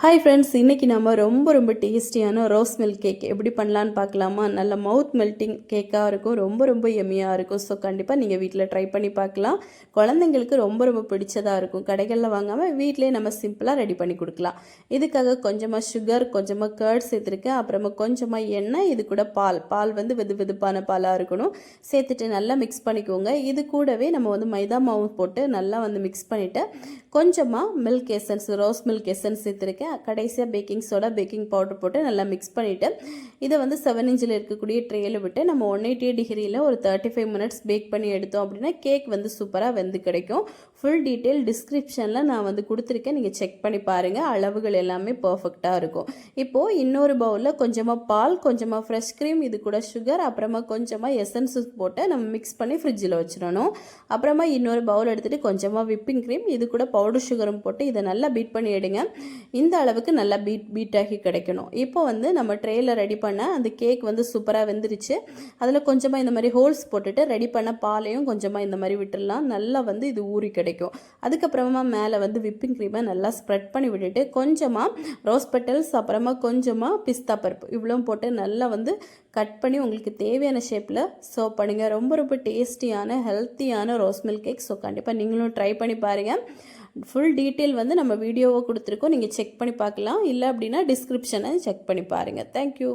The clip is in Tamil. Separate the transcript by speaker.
Speaker 1: ஹாய் ஃப்ரெண்ட்ஸ், இன்றைக்கி நம்ம ரொம்ப டேஸ்டியான ரோஸ் மில்க் கேக் எப்படி பண்ணலான்னு பார்க்கலாமா? நல்ல மவுத் மெல்ட்டிங் கேக்காக இருக்கும், ரொம்ப எம்மியாக இருக்கும். ஸோ கண்டிப்பாக நீங்கள் வீட்டில் ட்ரை பண்ணி பார்க்கலாம். குழந்தைங்களுக்கு ரொம்ப பிடிச்சதாக இருக்கும். கடைகளில் வாங்காமல் வீட்டிலே நம்ம சிம்பிளாக ரெடி பண்ணி கொடுக்கலாம். இதுக்காக கொஞ்சமாக சுகர், கொஞ்சமாக கர்ட் சேர்த்துருக்கேன். அப்புறமா கொஞ்சமாக எண்ணெய், இது கூட பால் வந்து வெதுப்பான பாலாக இருக்கணும். சேர்த்துட்டு நல்லா மிக்ஸ் பண்ணிக்கோங்க. இது கூடவே நம்ம வந்து மைதா மாவு போட்டு நல்லா வந்து மிக்ஸ் பண்ணிவிட்டு கொஞ்சமாக milk essence, rose milk essence சேர்த்துருக்கேன். கடைசியாக பேக்கிங் சோடா, பேக்கிங் பவுடர் போட்டு நல்லா மிக்ஸ் பண்ணிவிட்டு இதை வந்து 7 இன்ச்சில் இருக்கக்கூடிய ட்ரேயில் விட்டு நம்ம 180 டிகிரியில் ஒரு 35 மினிட்ஸ் பேக் பண்ணி எடுத்தோம் அப்படின்னா கேக் வந்து சூப்பராக வெந்து கிடைக்கும். ஃபுல் டீட்டெயில் டிஸ்கிரிப்ஷனில் நான் வந்து கொடுத்துருக்கேன், நீங்கள் செக் பண்ணி பாருங்கள். அளவுகள் எல்லாமே பர்ஃபெக்டாக இருக்கும். இப்போது இன்னொரு பவுலில் கொஞ்சமாக பால், கொஞ்சமாக ஃப்ரெஷ் க்ரீம், இது கூட சுகர், அப்புறமா கொஞ்சமாக எசன்ஸ் போட்டு நம்ம மிக்ஸ் பண்ணி ஃப்ரிட்ஜில் வச்சிடணும். அப்புறமா இன்னொரு பவுல் எடுத்துகிட்டு கொஞ்சமாக விப்பிங் க்ரீம், இது கூட பவுடர் சுகரும் போட்டு இதை நல்லா பீட் பண்ணி எடுங்க. இந்த அளவுக்கு நல்லா பீட் ஆகி கிடைக்கணும். இப்போ வந்து நம்ம ட்ரேயில் ரெடி பண்ண அந்த கேக் வந்து சூப்பராக வெந்துருச்சு. அதில் கொஞ்சமாக இந்த மாதிரி ஹோல்ஸ் போட்டுட்டு ரெடி பண்ண பாலையும் கொஞ்சமாக இந்த மாதிரி விட்டுடலாம். நல்லா வந்து இது ஊறி கிடைக்கும். அதுக்கப்புறமா மேலே வந்து விப்பிங் க்ரீமை நல்லா ஸ்ப்ரெட் பண்ணி விட்டுட்டு கொஞ்சமாக ரோஸ் பெட்டல்ஸ், அப்புறமா கொஞ்சமாக பிஸ்தா பருப்பு இவ்வளோ போட்டு நல்லா வந்து கட் பண்ணி உங்களுக்கு தேவையான ஷேப்பில் சர்வ் பண்ணுங்கள். ரொம்ப டேஸ்டியான ஹெல்த்தியான ரோஸ் மில்க் கேக். ஸோ கண்டிப்பாக நீங்களும் ட்ரை பண்ணி பாருங்கள். ஃபுல் டீட்டெயில் வந்து நம்ம வீடியோவை கொடுத்துருக்கோம், நீங்கள் செக் பண்ணி பார்க்கலாம். இல்லை அப்படின்னா டிஸ்கிரிப்ஷனை செக் பண்ணி பாருங்கள். தேங்க்யூ.